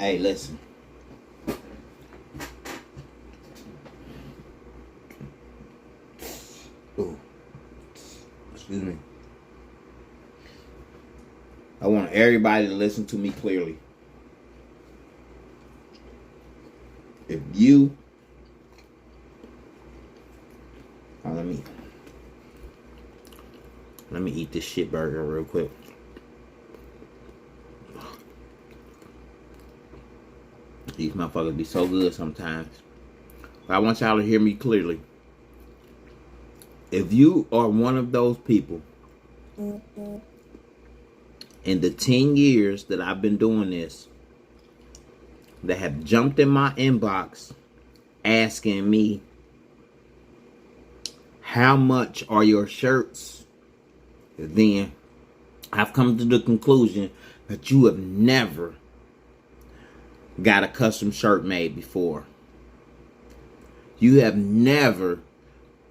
Hey, listen. Ooh. Excuse me. I want everybody to listen to me clearly. If you... Oh, let me eat this shit burger real quick. These motherfuckers be so good sometimes. But I want y'all to hear me clearly. If you are one of those people, in the 10 years that I've been doing this, that have jumped in my inbox asking me, how much are your shirts? Then I've come to the conclusion that you have never got a custom shirt made before. You have never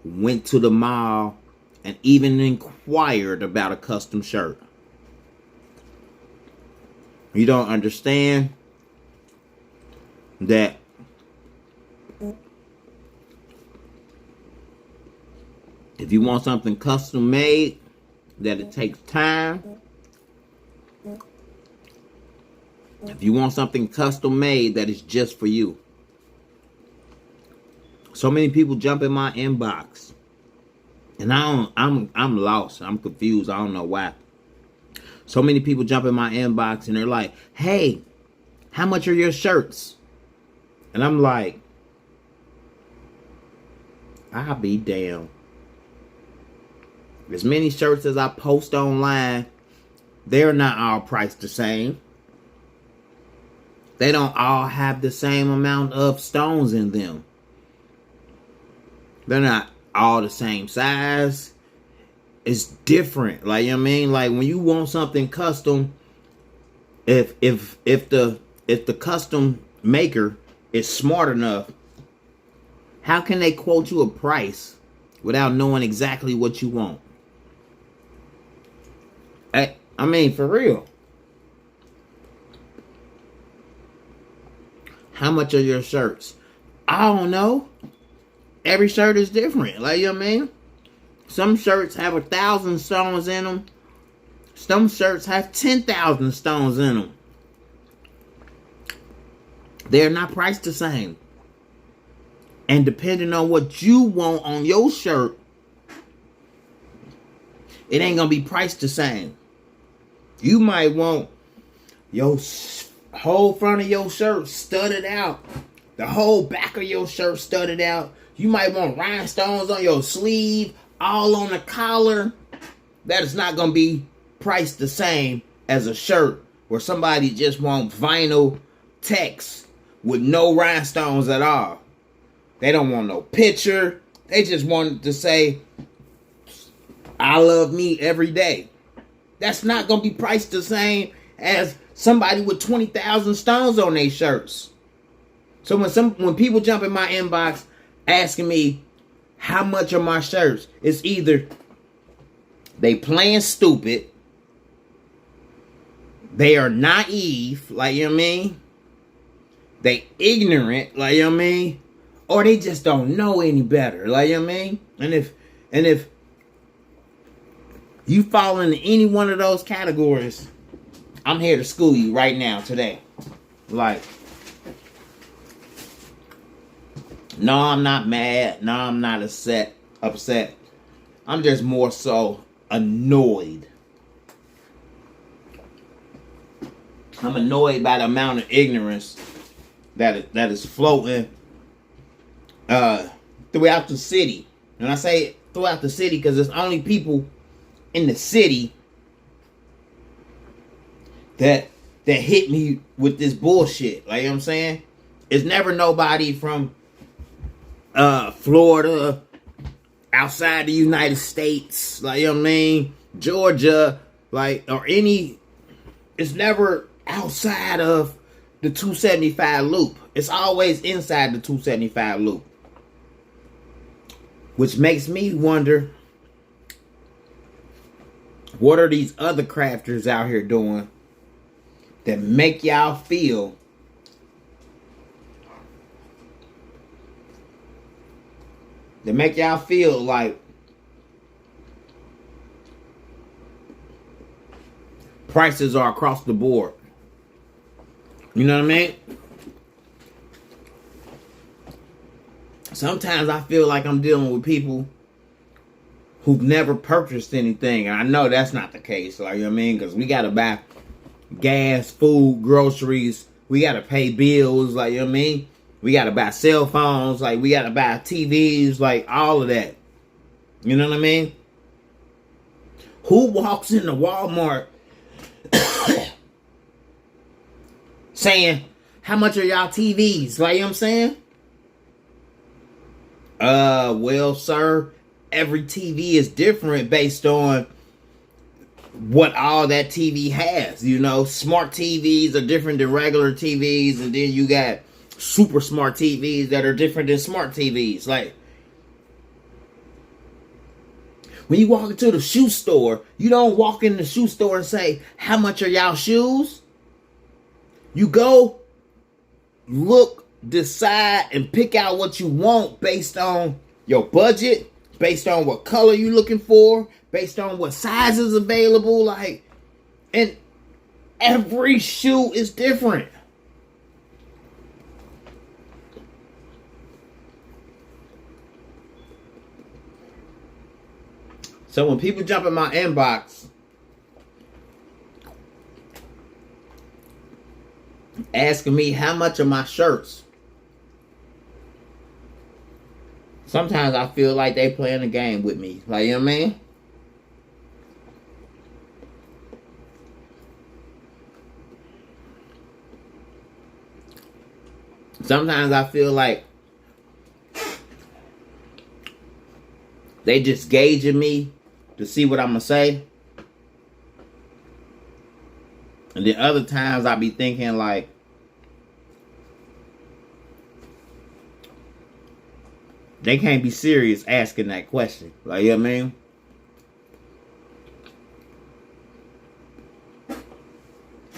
went to the mall and even inquired about a custom shirt. You don't understand that if you want something custom made, that it takes time. If you want something custom made, that is just for you. So many people jump in my inbox, and I'm lost. I'm confused. I don't know why. So many people jump in my inbox and they're like, "Hey, how much are your shirts?" And I'm like, I'll be damned. As many shirts as I post online, they're not all priced the same. They don't all have the same amount of stones in them. They're not all the same size. It's different. Like, you know what I mean? Like, when you want something custom, if the custom maker is smart enough, how can they quote you a price without knowing exactly what you want? I mean, for real. How much are your shirts? I don't know. Every shirt is different. Like, you know what I mean? Some shirts have 1,000 stones in them. Some shirts have 10,000 stones in them. They're not priced the same. And depending on what you want on your shirt, it ain't gonna be priced the same. You might want your whole front of your shirt studded out. The whole back of your shirt studded out. You might want rhinestones on your sleeve, all on the collar. That is not going to be priced the same as a shirt where somebody just wants vinyl text with no rhinestones at all. They don't want no picture. They just want to say, "I love me every day." That's not going to be priced the same as somebody with 20,000 stones on their shirts. So when people jump in my inbox asking me how much are my shirts, it's either they playing stupid, they are naive, like, you know what I mean? They ignorant, like, you know what I mean? Or they just don't know any better, like, you know what I mean? And if you fall into any one of those categories, I'm here to school you right now, today. Like, no, I'm not mad. No, I'm not upset. I'm just more so annoyed. I'm annoyed by the amount of ignorance that is floating throughout the city. And I say throughout the city because there's only people in the city that hit me with this bullshit. Like, you know what I'm saying? It's never nobody from Florida, outside the United States, like, you know what I mean? Georgia, like, or any, it's never outside of the 275 loop. It's always inside the 275 loop. Which makes me wonder, what are these other crafters out here doing that make y'all feel that make y'all feel like prices are across the board. You know what I mean? Sometimes I feel like I'm dealing with people who've never purchased anything. And I know that's not the case. Like, you know what I mean? Because we got to buy gas, food, groceries. We got to pay bills. Like, you know what I mean? We got to buy cell phones. Like, we got to buy TVs. Like, all of that. You know what I mean? Who walks into Walmart saying, how much are y'all TVs? Like, you know what I'm saying? Well, sir, every TV is different based on what all that TV has. You know, smart TVs are different than regular TVs, and then you got super smart TVs that are different than smart TVs. Like, when you walk into the shoe store, you don't walk in the shoe store and say, how much are y'all shoes? You go, look, decide, and pick out what you want based on your budget, based on what color you're looking for, based on what size is available. Like, and every shoe is different. So when people jump in my inbox asking me how much are my shirts, sometimes I feel like they playing a game with me. Like, you know what I mean? Sometimes I feel like they just gauging me to see what I'm going to say. And then other times I be thinking like, they can't be serious asking that question. Like, you know what I mean?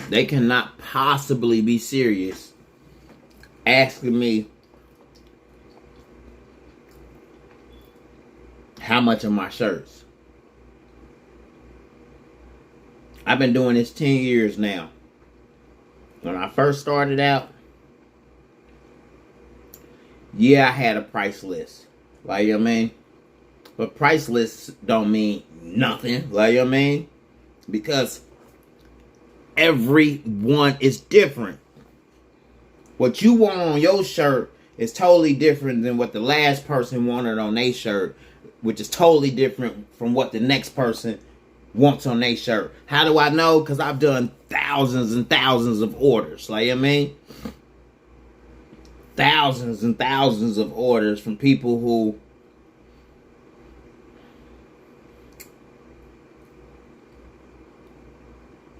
They cannot possibly be serious asking me how much are my shirts. I've been doing this 10 years now. When I first started out, yeah, I had a price list. Like, you know what I mean? But price lists don't mean nothing. Like, you know what I mean? Because everyone is different. What you want on your shirt is totally different than what the last person wanted on their shirt, which is totally different from what the next person wants on their shirt. How do I know? Because I've done thousands and thousands of orders. Like, you know what I mean? Thousands and thousands of orders from people who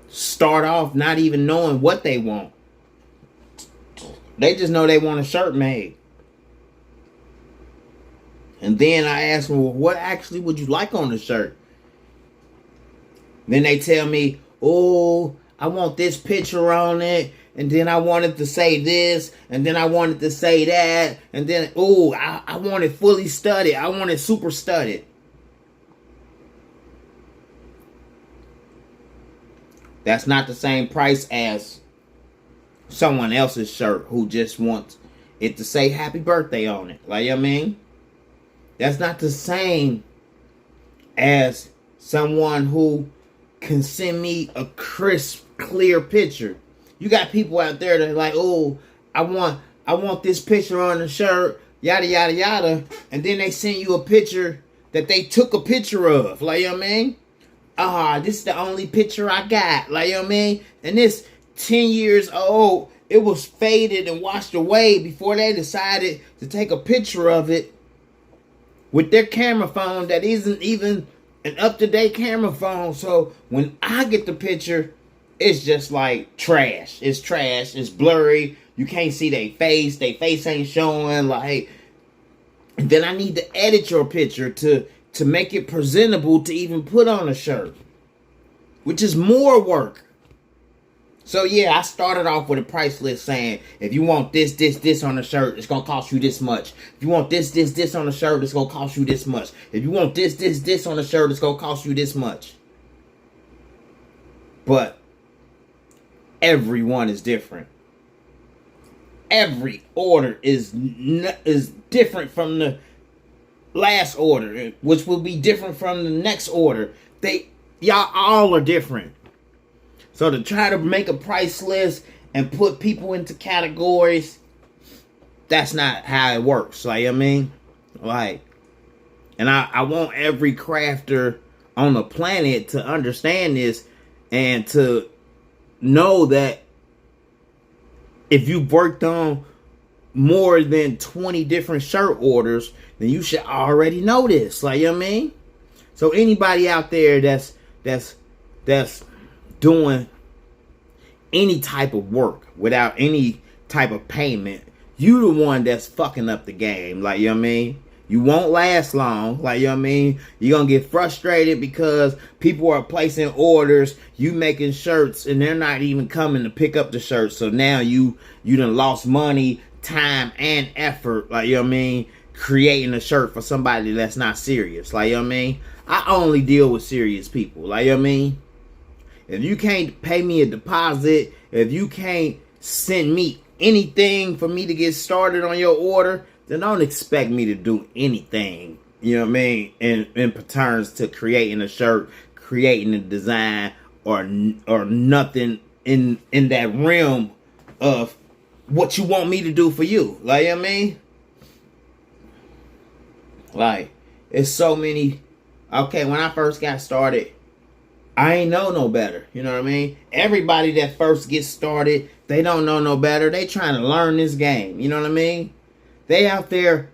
start off not even knowing what they want. They just know they want a shirt made. And then I ask them, well, what actually would you like on the shirt? Then they tell me, oh, I want this picture on it. And then I wanted to say this. And then I wanted to say that. And then, oh, I want it fully studded. I want it super studded. That's not the same price as someone else's shirt who just wants it to say happy birthday on it. Like, you know what I mean? That's not the same as someone who can send me a crisp, clear picture. You got people out there that are like, oh, I want this picture on the shirt, yada, yada, yada. And then they send you a picture that they took a picture of. Like, you know what I mean? This is the only picture I got. Like, you know what I mean? And this 10 years old, it was faded and washed away before they decided to take a picture of it with their camera phone that isn't even an up-to-date camera phone. So when I get the picture, it's just like trash. It's trash. It's blurry. You can't see their face. Their face ain't showing. Like, and then I need to edit your picture to make it presentable to even put on a shirt, which is more work. So yeah, I started off with a price list saying, if you want this, this, this on the shirt, it's gonna cost you this much. If you want this, this, this on the shirt, it's gonna cost you this much. If you want this, this, this on the shirt, it's gonna cost you this much. But everyone is different. Every order is different from the last order, which will be different from the next order. Y'all all are different. So to try to make a price list and put people into categories, that's not how it works. Like, I mean, like, and I want every crafter on the planet to understand this and to know that if you've worked on more than 20 different shirt orders, then you should already know this. Like, you know what I mean? So anybody out there that's doing any type of work without any type of payment, you the one that's fucking up the game. Like, you know what I mean? You won't last long. Like, you know what I mean? You're going to get frustrated because people are placing orders, you making shirts, and they're not even coming to pick up the shirts. So now you done lost money, time, and effort. Like, you know what I mean? Creating a shirt for somebody that's not serious. Like, you know what I mean? I only deal with serious people. Like, you know what I mean? If you can't pay me a deposit, if you can't send me anything for me to get started on your order, then don't expect me to do anything, you know what I mean, in terms to creating a shirt, creating a design, or nothing in that realm of what you want me to do for you. Like, you know what I mean? Like, it's so many. Okay, when I first got started, I ain't know no better. You know what I mean? Everybody that first gets started, they don't know no better. They trying to learn this game. You know what I mean? They out there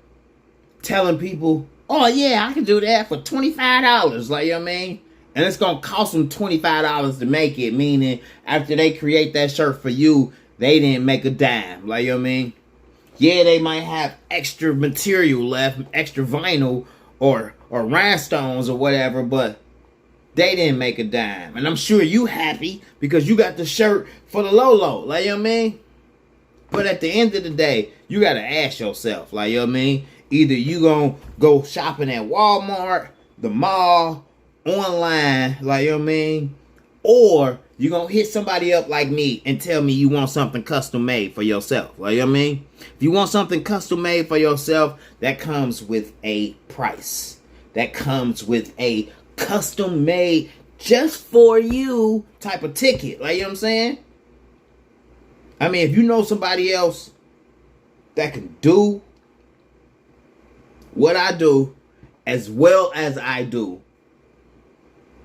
telling people, oh yeah, I can do that for $25. Like, you know what I mean? And it's going to cost them $25 to make it. Meaning, after they create that shirt for you, they didn't make a dime. Like, you know what I mean? Yeah, they might have extra material left, extra vinyl or rhinestones or whatever, but they didn't make a dime. And I'm sure you happy because you got the shirt for the low. Like, you know what I mean? But at the end of the day, you got to ask yourself, like, you know what I mean? Either you going to go shopping at Walmart, the mall, online, like, you know what I mean? Or you going to hit somebody up like me and tell me you want something custom made for yourself. Like, you know what I mean? If you want something custom made for yourself, that comes with a price. That comes with a custom made just for you type of ticket. Like, you know what I'm saying? I mean, if you know somebody else that can do what I do as well as I do,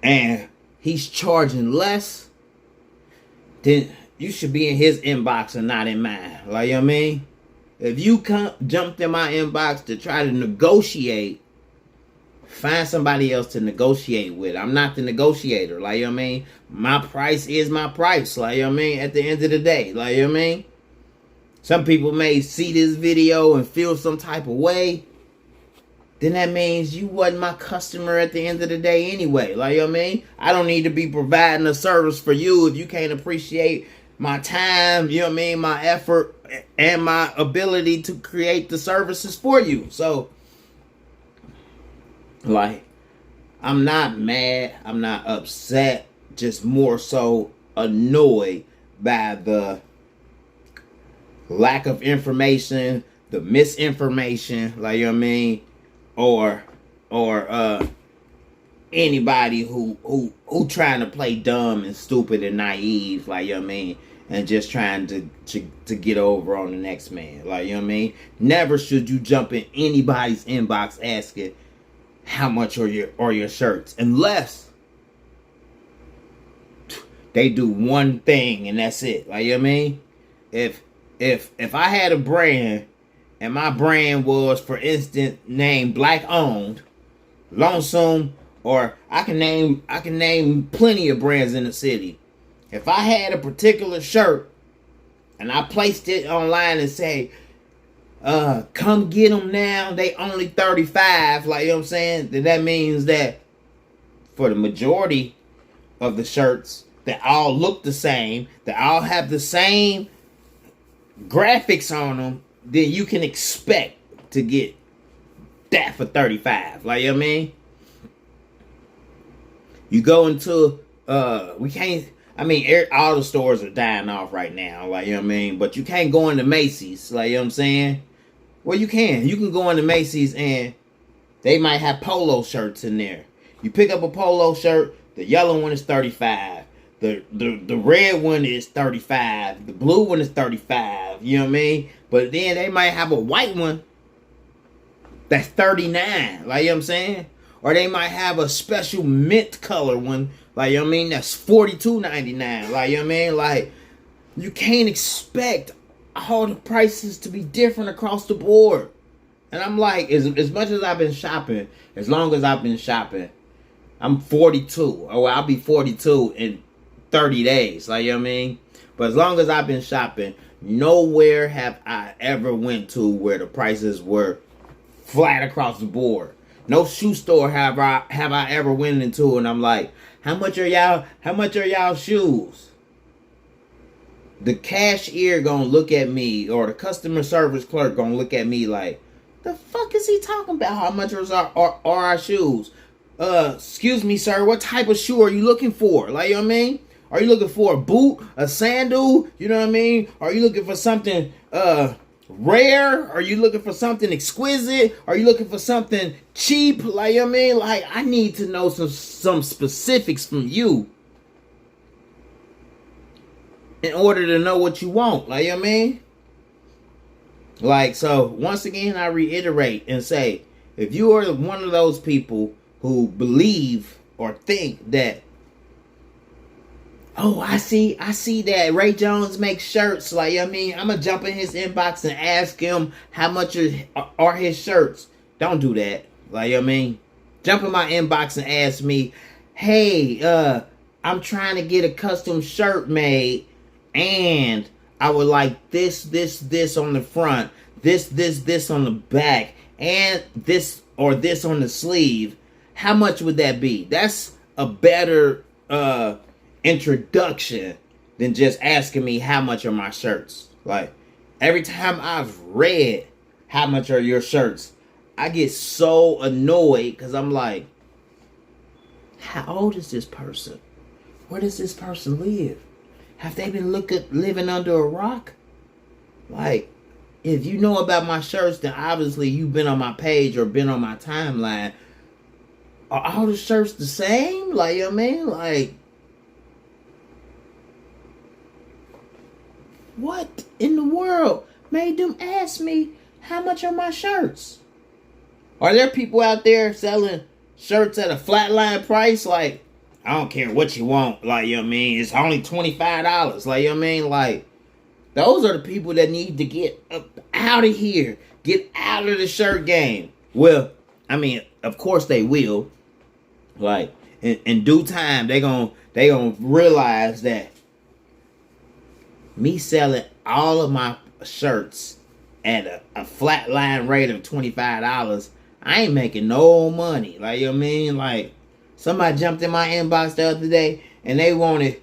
and he's charging less, then you should be in his inbox and not in mine. Like, you know what I mean? If you jumped in my inbox to try to negotiate, find somebody else to negotiate with. I'm not the negotiator. Like, you know what I mean? My price is my price. Like, you know what I mean? At the end of the day. Like, you know what I mean? Some people may see this video and feel some type of way. Then that means you wasn't my customer at the end of the day anyway. Like, you know what I mean? I don't need to be providing a service for you if you can't appreciate my time, you know what I mean? My effort and my ability to create the services for you. So, like, I'm not mad, I'm not upset, just more so annoyed by the lack of information, the misinformation, like, you know what I mean, or anybody who trying to play dumb and stupid and naive, like, you know what I mean, and just trying to get over on the next man, like, you know what I mean. Never should you jump in anybody's inbox asking how much are your shirts, unless they do one thing and that's it. Like, you know what I mean? If I had a brand and my brand was, for instance, named Black Owned, Lonesome, or I can name plenty of brands in the city. If I had a particular shirt and I placed it online and say, come get them now, they only $35, like, you know what I'm saying? Then that means that for the majority of the shirts, that all look the same, that all have the same graphics on them, then you can expect to get that for 35. Like, you know what I mean? You go into we can't, I mean, all the stores are dying off right now, like, you know what I mean? But you can't go into Macy's, like, you know what I'm saying? Well, you can. You can go into Macy's and they might have polo shirts in there. You pick up a polo shirt, the yellow one is 35. The red one is 35. The blue one is 35. You know what I mean? But then they might have a white one that's 39. Like, you know what I'm saying? Or they might have a special mint color one. Like, you know what I mean? That's $42.99. Like, you know what I mean? Like, you can't expect all the prices to be different across the board. And I'm like, as much as I've been shopping, as long as I've been shopping, I'm 42. Oh, I'll be 42 in 30 days. Like, you know what I mean? But as long as I've been shopping, nowhere have I ever went to where the prices were flat across the board. No shoe store have I ever went into and I'm like, how much are y'all shoes? The cashier gonna look at me, or the customer service clerk gonna look at me like, the fuck is he talking about? How much are our shoes? Excuse me, sir, what type of shoe are you looking for? Like, you know what I mean? Are you looking for a boot, a sandal? You know what I mean? Are you looking for something rare? Are you looking for something exquisite? Are you looking for something cheap? Like, you know what I mean? Like, I need to know some specifics from you in order to know what you want. Like, you know what I mean? Like, so, once again, I reiterate and say, if you are one of those people who believe or think that, oh, I see that Ray Jones makes shirts, like, you know what I mean? I'm going to jump in his inbox and ask him how much are his shirts. Don't do that. Like, you know what I mean? Jump in my inbox and ask me, hey, I'm trying to get a custom shirt made, and I would like this on the front, this on the back, and this or this on the sleeve. How much would that be? That's a better introduction than just asking me how much are my shirts. Like, every time I've read how much are your shirts, I get so annoyed because I'm like, how old is this person? Where does this person live? Have they been living under a rock? Like, if you know about my shirts, then obviously you've been on my page or been on my timeline. Are all the shirts the same? Like, you know what I mean? Like, what in the world made them ask me how much are my shirts? Are there people out there selling shirts at a flatline price? Like, I don't care what you want. Like, you know what I mean? It's only $25. Like, you know what I mean? Like, those are the people that need to get up out of here. Get out of the shirt game. Well, I mean, of course they will. Like, in due time, they gonna realize that me selling all of my shirts at a flat line rate of $25, I ain't making no money. Like, you know what I mean? Like, somebody jumped in my inbox the other day and they wanted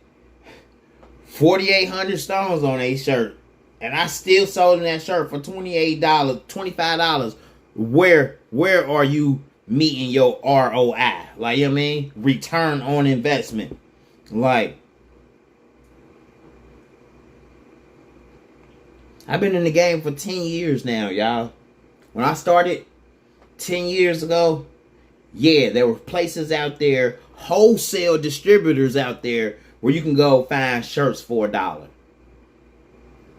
4,800 stones on a shirt. And I still sold that shirt for $28, $25. Where are you meeting your ROI? Like, you know what I mean? Return on investment. Like, I've been in the game for 10 years now, y'all. When I started 10 years ago, yeah, there were places out there, wholesale distributors out there, where you can go find shirts for $1.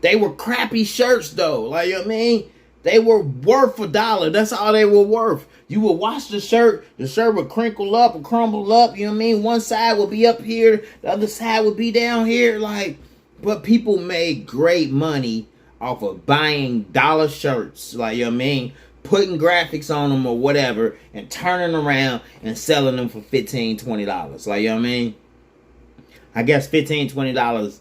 They were crappy shirts, though. Like, you know what I mean? They were worth $1. That's all they were worth. You would wash the shirt would crinkle up or crumble up, you know what I mean? One side would be up here, the other side would be down here. Like, but people made great money off of buying dollar shirts, like, you know what I mean? Putting graphics on them or whatever, and turning around and selling them for $15, $20. Like, you know what I mean? I guess $15, $20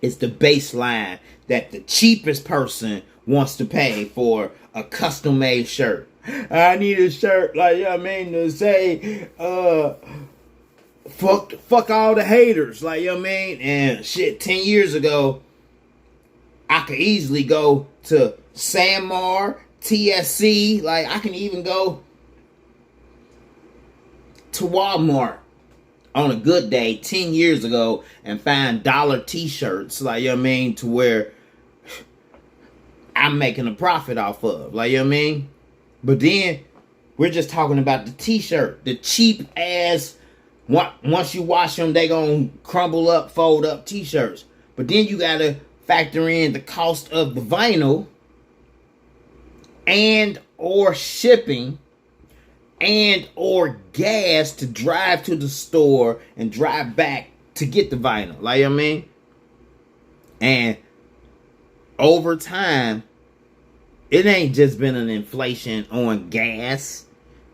is the baseline that the cheapest person wants to pay for a custom-made shirt. I need a shirt, like, you know what I mean, to say, fuck all the haters. Like, you know what I mean? And shit, 10 years ago, I could easily go to Sanmar, TSC. Like, I can even go to Walmart on a good day 10 years ago and find dollar t-shirts. Like, you know what I mean? To where I'm making a profit off of. Like, you know what I mean? But then we're just talking about the t-shirt. The cheap ass, once you wash them, they gonna crumble up, fold up t-shirts. But then you gotta factor in the cost of the vinyl and or shipping and or gas to drive to the store and drive back to get the vinyl. Like, you know what I mean? And over time, it ain't just been an inflation on gas.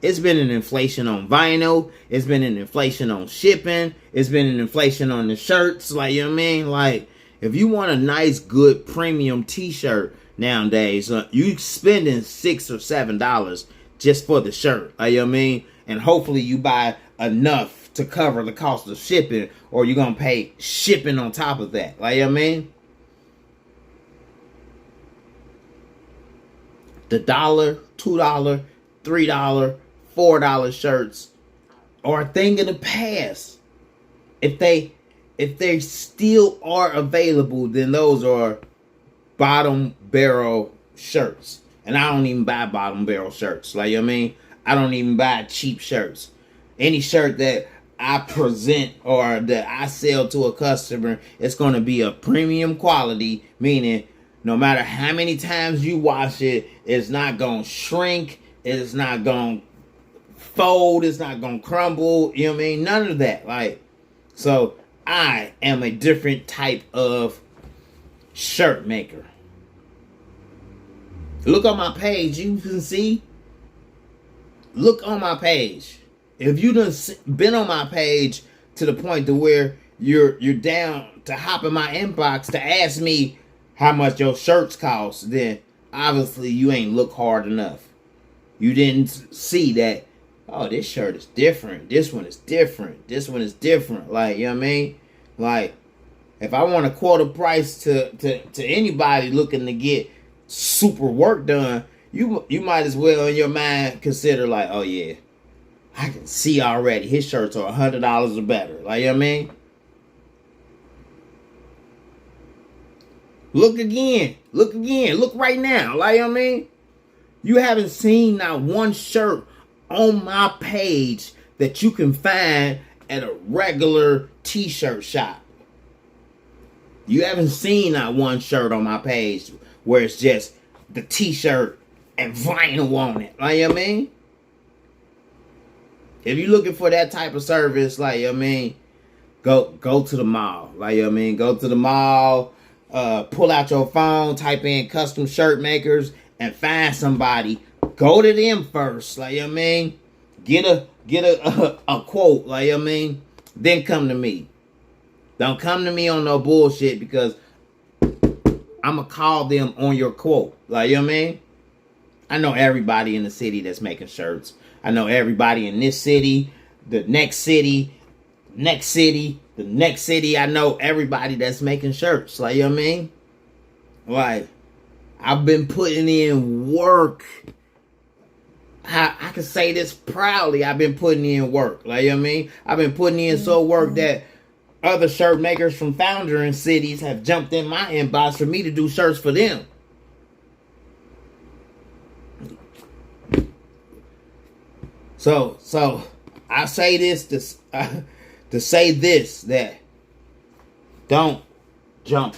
It's been an inflation on vinyl. It's been an inflation on shipping. It's been an inflation on the shirts. Like, you know what I mean? Like, if you want a nice, good, premium t-shirt nowadays, you spending $6 or $7 just for the shirt. Like, you know what I mean? And hopefully you buy enough to cover the cost of shipping, or you're going to pay shipping on top of that. Like, you know what I mean? The $1, $2, $3, $4 shirts are a thing of the past. If they still are available, then those are bottom barrel shirts. And I don't even buy bottom barrel shirts. Like, you know what I mean? I don't even buy cheap shirts. Any shirt that I present or that I sell to a customer, it's going to be a premium quality, meaning no matter how many times you wash it, it's not going to shrink. It's not going to fold. It's not going to crumble. You know what I mean? None of that. Like, so I am a different type of shirt maker. Look on my page. You can see. Look on my page. If you done been on my page to the point to where you're down to hop in my inbox to ask me how much your shirts cost, then obviously you ain't look hard enough. You didn't see that, oh, this shirt is different. This one is different. This one is different. Like, you know what I mean? Like, if I want to quote a price to anybody looking to get super work done, you might as well in your mind consider like, oh yeah, I can see already his shirts are $100 or better. Like, you know what I mean? Look again. Look again. Look right now. Like, you know what I mean? You haven't seen not one shirt on my page that you can find at a regular t-shirt shop. You haven't seen not one shirt on my page where it's just the t-shirt and vinyl on it. Like, you know what I mean? If you're looking for that type of service, like, you know what I mean, go to the mall. Like, you know what I mean? Go to the mall. Pull out your phone, type in custom shirt makers, and find somebody. Go to them first, like, you know what I mean? Get a quote, like, you know what I mean? Then come to me. Don't come to me on no bullshit, because I'ma call them on your quote. Like, you know what I mean? I know everybody in the city that's making shirts. I know everybody in this city, the next city, the next city. I know everybody that's making shirts. Like, you know what I mean? Like, I've been putting in work. I can say this proudly. I've been putting in work. Like, you know what I mean? I've been putting in so work that other shirt makers from foundering cities have jumped in my inbox for me to do shirts for them. So I say this to say this, that don't jump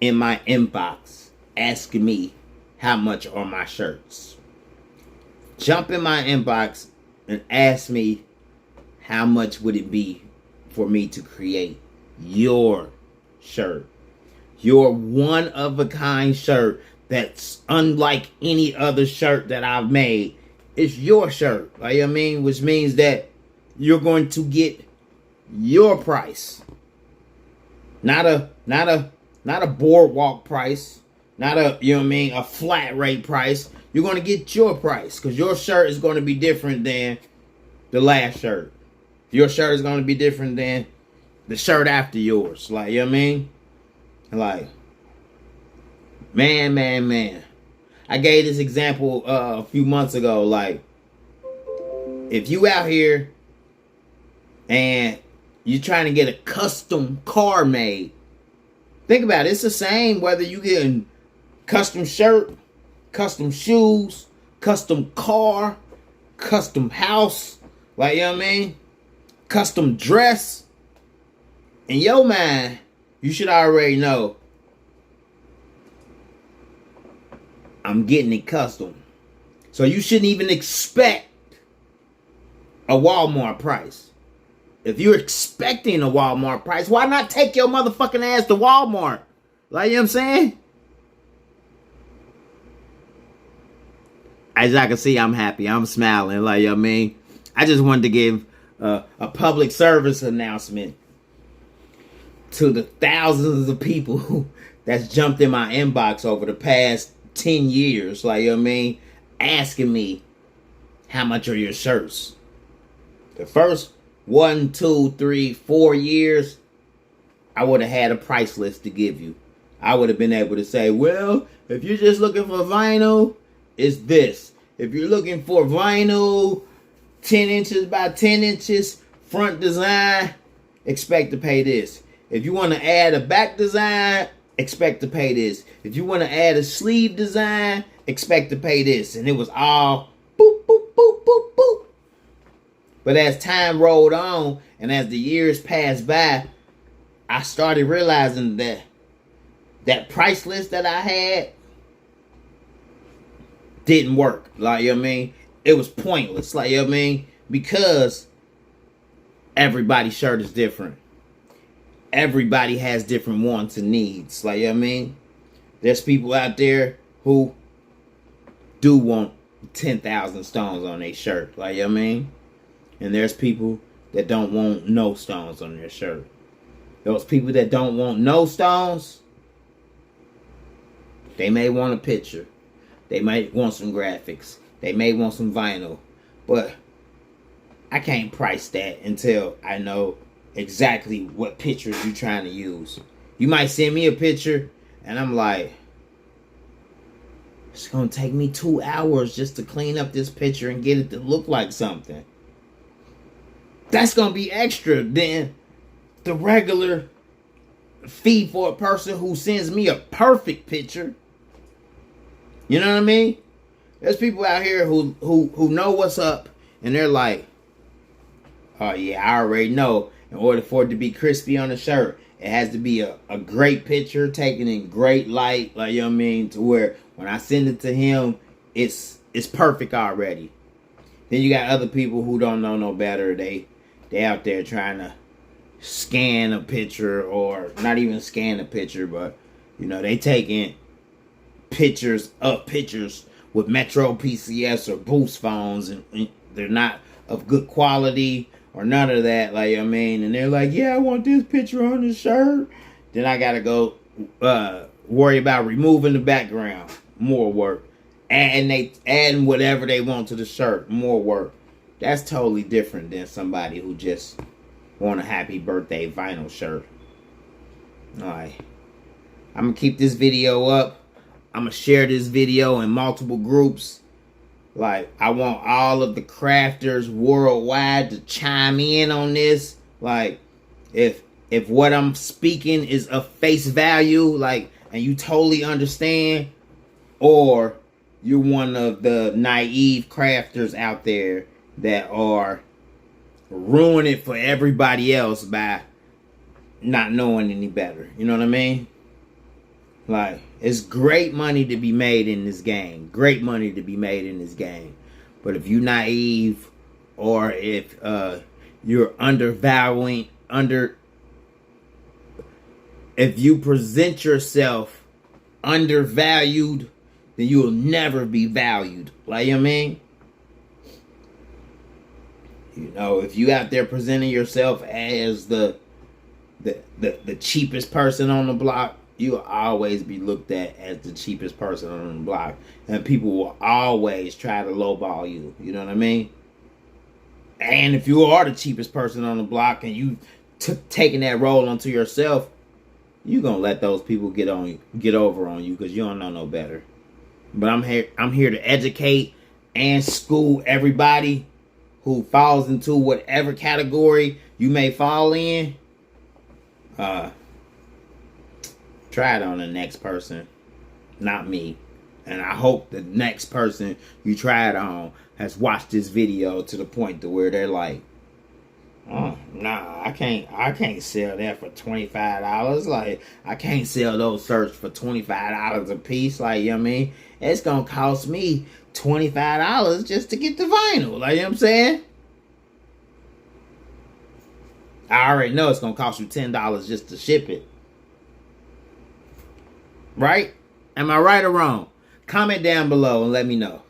in my inbox asking me how much are my shirts. Jump in my inbox and ask me how much would it be for me to create your shirt. Your one of a kind shirt that's unlike any other shirt that I've made. It's your shirt. Like, you know what I mean? Which means that you're going to get your price. Not a boardwalk price. Not a, you know what I mean, a flat rate price. You're going to get your price, because your shirt is going to be different than the last shirt. Your shirt is going to be different than the shirt after yours. Like, you know what I mean? Like, man. I gave this example a few months ago. Like, if you out here and you're trying to get a custom car made, think about it. It's the same whether you getting custom shirt, custom shoes, custom car, custom house, like, you know what I mean? Custom dress. In your mind, you should already know, I'm getting it custom. So you shouldn't even expect a Walmart price. If you're expecting a Walmart price, why not take your motherfucking ass to Walmart? Like, you know what I'm saying? As I can see, I'm happy. I'm smiling. Like, you know what I mean? I just wanted to give a public service announcement to the thousands of people that's jumped in my inbox over the past 10 years. Like, you know what I mean? Asking me, how much are your shirts? The first 1, 2, 3, 4 years, I would have had a price list to give you. I would have been able to say, well, if you're just looking for vinyl, it's this. If you're looking for vinyl, 10 inches by 10 inches, front design, expect to pay this. If you want to add a back design, expect to pay this. If you want to add a sleeve design, expect to pay this. And it was all boop, boop, boop, boop, boop. But as time rolled on and as the years passed by, I started realizing that that price list that I had didn't work. Like, you know what I mean? It was pointless. Like, you know what I mean? Because everybody's shirt is different. Everybody has different wants and needs. Like, you know what I mean? There's people out there who do want 10,000 stones on their shirt. Like, you know what I mean? And there's people that don't want no stones on their shirt. Those people that don't want no stones, they may want a picture. They might want some graphics. They may want some vinyl. But I can't price that until I know exactly what pictures you're trying to use. You might send me a picture and I'm like, it's going to take me 2 hours just to clean up this picture and get it to look like something. That's going to be extra than the regular fee for a person who sends me a perfect picture. You know what I mean? There's people out here who know what's up and they're like, oh yeah, I already know. In order for it to be crispy on the shirt, it has to be a great picture taken in great light, like, you know what I mean, to where when I send it to him, it's perfect already. Then you got other people who don't know no better. They out there trying to scan a picture, or not even scan a picture, but you know, they taking pictures of pictures with Metro PCS or Boost phones, and they're not of good quality or none of that, like, you know what I mean? And they're like, yeah, I want this picture on the shirt. Then I gotta go worry about removing the background. More work. And they adding whatever they want to the shirt. More work. That's totally different than somebody who just want a happy birthday vinyl shirt. Alright. I'm gonna keep this video up. I'm gonna share this video in multiple groups. Like, I want all of the crafters worldwide to chime in on this. Like, if what I'm speaking is of face value, like, and you totally understand, or you're one of the naive crafters out there that are ruining it for everybody else by not knowing any better. You know what I mean? Like, it's great money to be made in this game. Great money to be made in this game. But if you're naive, or if you're undervaluing, if you present yourself undervalued, then you will never be valued. Like, you know what I mean? You know, if you out there presenting yourself as the cheapest person on the block, you'll always be looked at as the cheapest person on the block. And people will always try to lowball you. You know what I mean? And if you are the cheapest person on the block and you taking that role onto yourself, you gonna let those people get over on you because you don't know no better. But I'm here to educate and school everybody who falls into whatever category you may fall in. Try it on the next person, not me. And I hope the next person you try it on has watched this video to the point to where they're like, oh, nah, I can't sell that for $25. Like, I can't sell those shirts for $25 a piece. Like, you know what I mean? It's gonna cost me $25 just to get the vinyl. Like, you know what I'm saying? I already know it's gonna cost you $10 just to ship it. Right? Am I right or wrong? Comment down below and let me know.